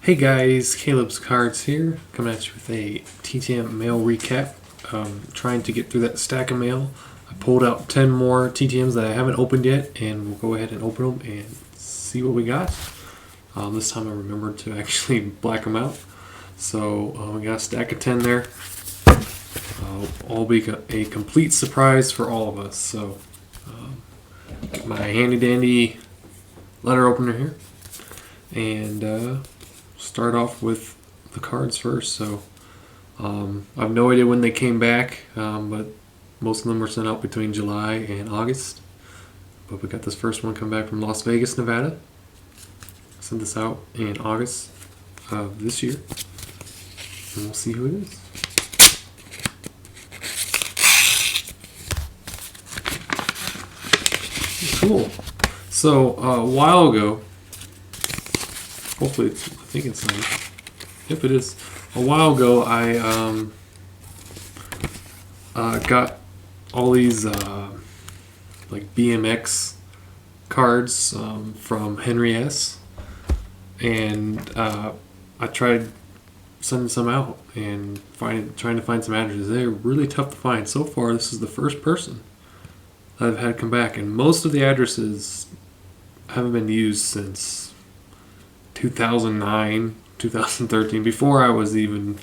Hey guys, Caleb's Cards here, coming at you with a TTM mail recap. Trying to get through that stack of mail. I pulled out 10 more TTMs that I haven't opened yet, and we'll go ahead and open them and see what we got. This time I remembered to actually black them out. So we got a stack of 10 there. All be a complete surprise for all of us. So get my handy dandy letter opener here, and start off with the cards first. So I have no idea when they came back, but most of them were sent out between July and August. But we got this first one come back from Las Vegas, Nevada. Sent this out in August of this year, and we'll see who it is. Cool. So a while ago, hopefully it's, I think it's nice. Yep, it is. A while ago, I got all these like BMX cards from Henry S. And I tried sending some out and trying to find some addresses. They're really tough to find. So far, this is the first person I've had come back, and most of the addresses haven't been used since 2009, 2013, before I was even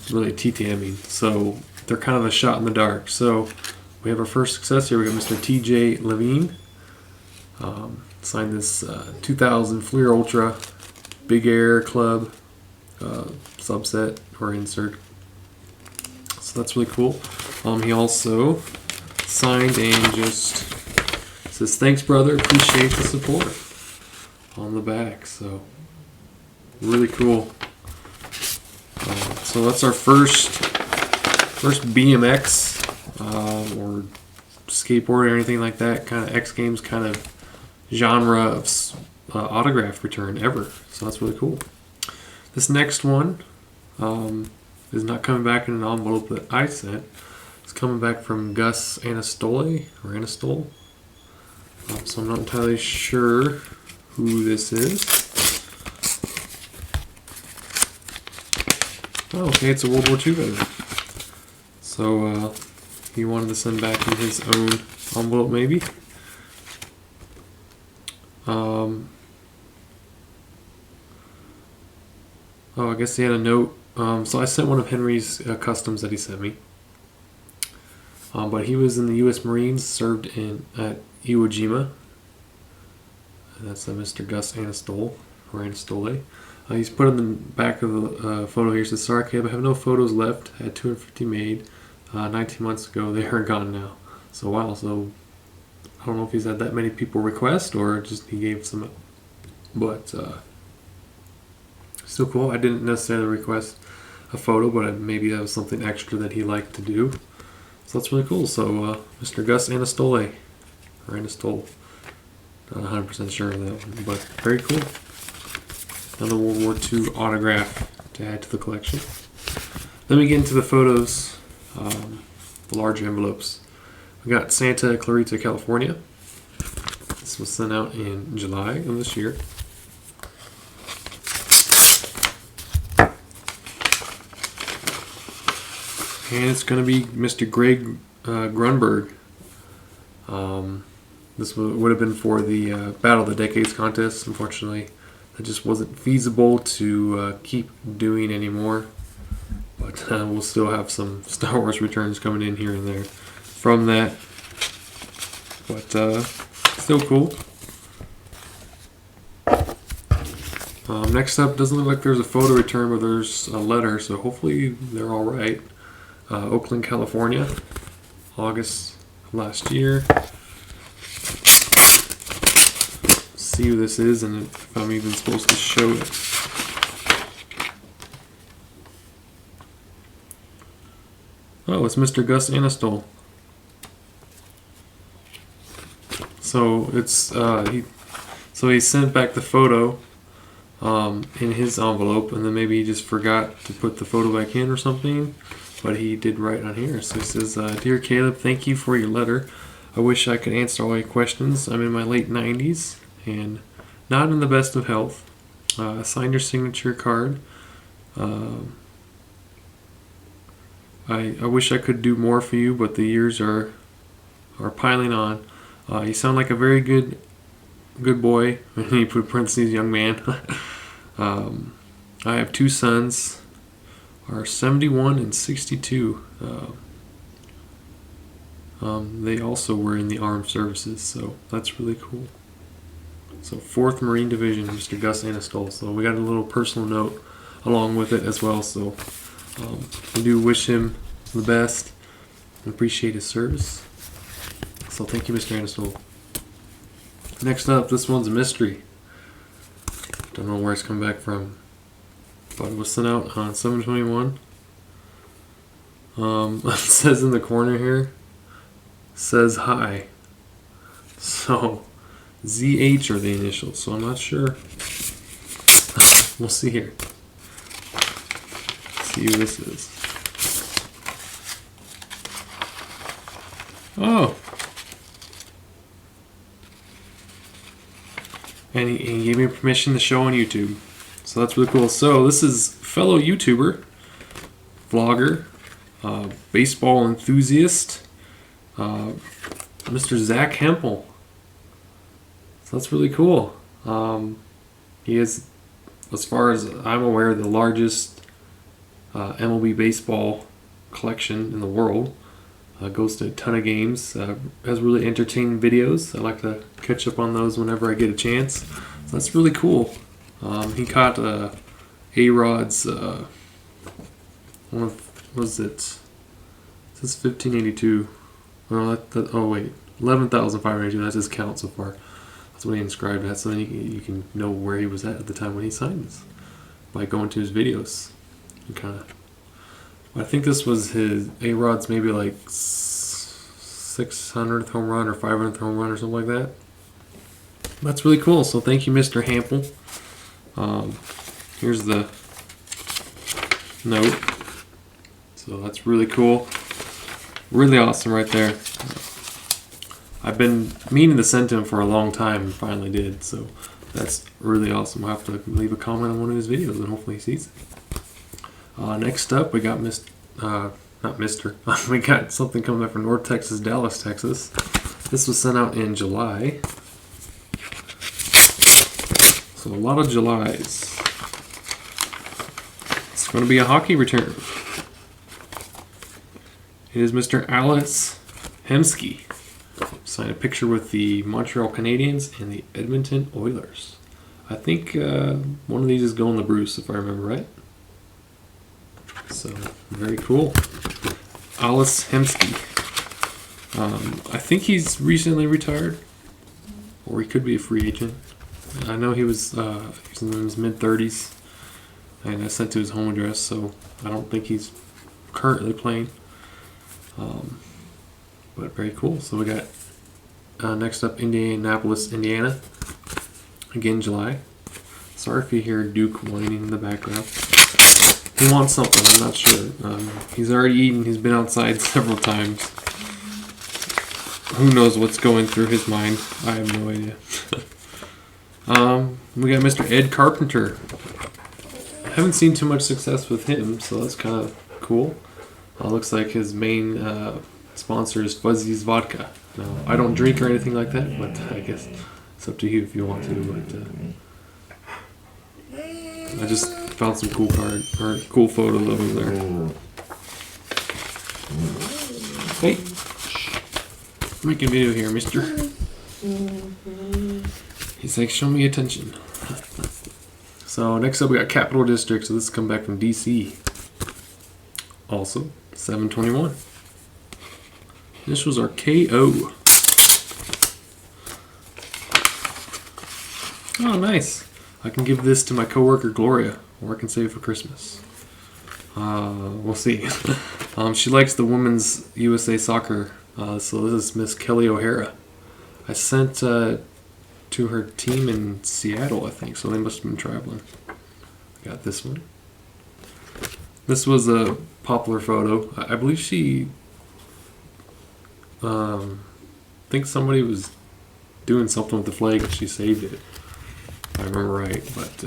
really TTMing. So they're kind of a shot in the dark. So we have our first success here. We got Mr. TJ Levine. Signed this 2000 Fleer Ultra Big Air Club subset or insert. So that's really cool. He also signed and just says, "Thanks, brother. Appreciate the support," on the back. So really cool. So that's our first BMX or skateboard or anything like that, kind of X Games kind of genre of autograph return ever. So that's really cool. This next one is not coming back in an envelope that I sent. It's coming back from Gus Anastole. So I'm not entirely sure who this is. Oh, okay, it's a World War II veteran. So he wanted to send back in his own envelope, maybe. Oh, I guess he had a note. So I sent one of Henry's customs that he sent me. But he was in the U.S. Marines, served at Iwo Jima. And that's Mr. Gus Anastole. He's put in the back of the photo here. He says, "Sorry, Caleb, I have no photos left. I had 250 made 19 months ago. They are gone now." So wow. So I don't know if he's had that many people request or just he gave some. But still cool. I didn't necessarily request a photo, but maybe that was something extra that he liked to do. So that's really cool. So Mr. Gus Anastole. Not 100% sure of that one, but very cool. Another World War II autograph to add to the collection. Then we get into the photos, the large envelopes. We got Santa Clarita, California. This was sent out in July of this year. And it's going to be Mr. Greg Grunberg. This would have been for the Battle of the Decades contest. Unfortunately, it just wasn't feasible to keep doing anymore. But we'll still have some Star Wars returns coming in here and there from that. But still cool. Next up, doesn't look like there's a photo return, but there's a letter. So hopefully they're all right. Oakland, California, August of last year. See who this is and if I'm even supposed to show it. Oh, it's Mr. Gus Anastole. So it's he sent back the photo in his envelope, and then maybe he just forgot to put the photo back in or something. But he did write on here. So he says, "Dear Caleb, thank you for your letter. I wish I could answer all your questions. I'm in my late 90s and not in the best of health. Sign your signature card. I wish I could do more for you, but the years are piling on. You sound like a very good boy. You put parentheses, young man. I have 2 sons, are 71 and 62. They also were in the armed services, so that's really cool. So 4th Marine Division, Mr. Gus Anastol. So we got a little personal note along with it as well. So we do wish him the best and appreciate his service. So thank you, Mr. Anastol. Next up, this one's a mystery. Don't know where it's come back from, but it was sent out on 7/21. It says in the corner here, says hi. So ZH are the initials, so I'm not sure. We'll see here. See who this is. Oh. And he gave me permission to show on YouTube. So that's really cool. So this is fellow YouTuber, vlogger, baseball enthusiast, Mr. Zack Hempel. So that's really cool. He is, as far as I'm aware, the largest MLB baseball collection in the world. Goes to a ton of games. Has really entertaining videos. I like to catch up on those whenever I get a chance. So that's really cool. He caught A-Rod's, what was it? It says 1582. Well, oh wait, 11,582. That's his count so far. That's what he inscribed at. So then you can know where he was at the time when he signed this by going to his videos. And kind of. I think this was his A-Rod's maybe like 600th home run or 500th home run or something like that. That's really cool. So thank you, Mr. Hempel. Here's the note. So that's really cool. Really awesome right there. I've been meaning to send to him for a long time and finally did. So that's really awesome. I'll have to leave a comment on one of his videos and hopefully he sees it. Next up, we got we got something coming back from North Texas, Dallas, Texas. This was sent out in July. So a lot of Julys. It's going to be a hockey return. It is Mr. Alex Hemsky. Signed a picture with the Montreal Canadiens and the Edmonton Oilers. I think one of these is going to Bruce, if I remember right. So, very cool. Alex Hemsky. I think he's recently retired. Or he could be a free agent. I know he was in his mid-30s. And I sent to his home address, so I don't think he's currently playing. But very cool. So we got next up Indianapolis, Indiana. Again, July. Sorry if you hear Duke whining in the background. He wants something, I'm not sure. He's already eaten, he's been outside several times. Who knows what's going through his mind? I have no idea. We got Mr. Ed Carpenter. I haven't seen too much success with him, so that's kind of cool. Looks like his main sponsor is Fuzzy's Vodka. Now, I don't drink or anything like that, but I guess it's up to you if you want to. But I just found some cool cool photos of him there. Hey, making a video here, mister. He's like, show me attention. So next up we got Capital District. So this is coming back from DC. Also, 7/21. This was our KO. Oh, nice. I can give this to my coworker Gloria, or I can save it for Christmas. We'll see. She likes the women's USA soccer. So this is Miss Kelly O'Hara. I sent to her team in Seattle, I think. So they must have been traveling. Got this one. This was a popular photo. I believe she. I think somebody was doing something with the flag and she saved it. if I remember right. But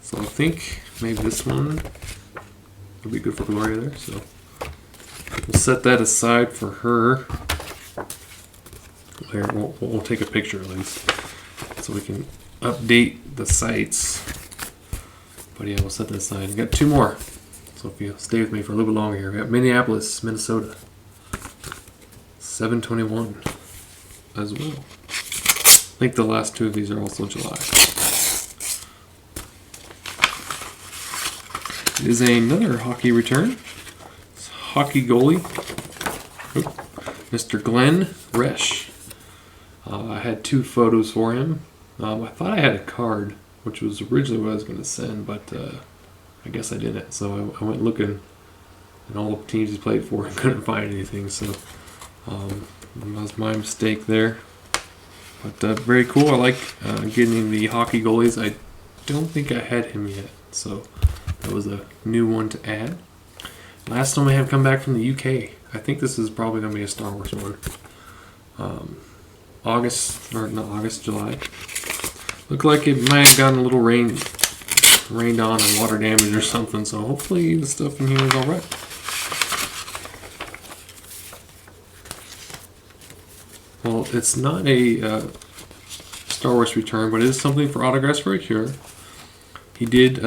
so I think maybe this one would be good for Gloria there. So we'll set that aside for her. Here, we'll take a picture at least, so we can update the sites. But yeah, we'll set that aside. We got two more. So if you stay with me for a little bit longer here, we got Minneapolis, Minnesota, 7/21 as well. I think the last two of these are also July. It is another hockey return. It's hockey goalie, Mr. Glenn Resh. I had two photos for him. I thought I had a card, which was originally what I was going to send, but I guess I didn't. So I went looking in all the teams he played for and couldn't find anything. So that was my mistake there. But very cool. I like getting the hockey goalies. I don't think I had him yet, so that was a new one to add. Last one we have come back from the UK. I think this is probably going to be a Star Wars one. July. Looked like it might have gotten a little rained on and water damage or something, so hopefully the stuff in here is alright. Well, it's not a Star Wars return, but it is something for autographs for a cure. He did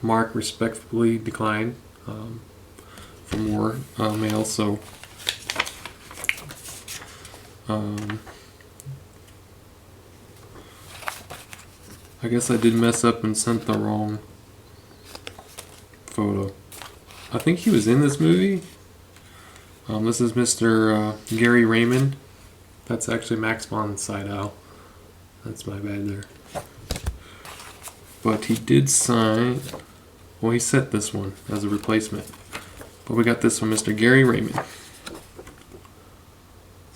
mark respectfully decline for more mail, so I guess I did mess up and sent the wrong photo. I think he was in this movie. This is Mr. Gary Raymond. That's actually Max von Sydow. That's my bad there. But he did sign. Well, he sent this one as a replacement. But we got this one, Mr. Gary Raymond. So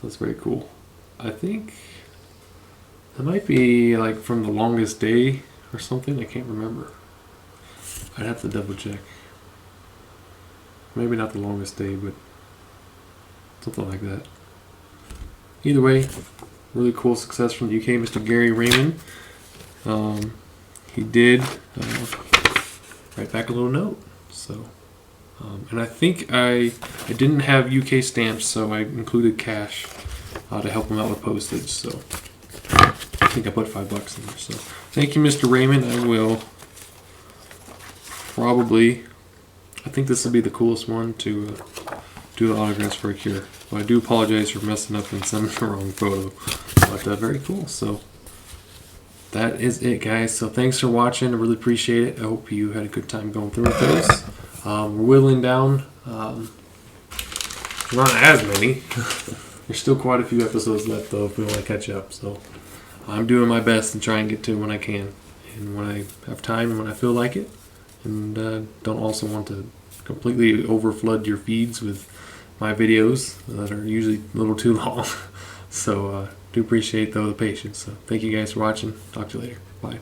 that's very cool. I think it might be like from The Longest Day or something. I can't remember. I'd have to double check. Maybe not The Longest Day, but something like that. Either way, really cool success from the UK, Mr. Gary Raymond. He did write back a little note. So, and I think I didn't have UK stamps, so I included cash to help him out with postage. So I think I put $5 in there. So thank you, Mr. Raymond. I will probably. I think this will be the coolest one to do the autographs for a cure. Well, I do apologize for messing up and sending the wrong photo, but very cool. So that is it, guys. So thanks for watching. I really appreciate it. I hope you had a good time going through with those. We're whittling down. Not as many. There's still quite a few episodes left, though, if we want to catch up. So I'm doing my best and try and get to when I can, and when I have time and when I feel like it. And don't also want to completely overflood your feeds with my videos that are usually a little too long. So do appreciate, though, the patience. So thank you guys for watching. Talk to you later. Bye.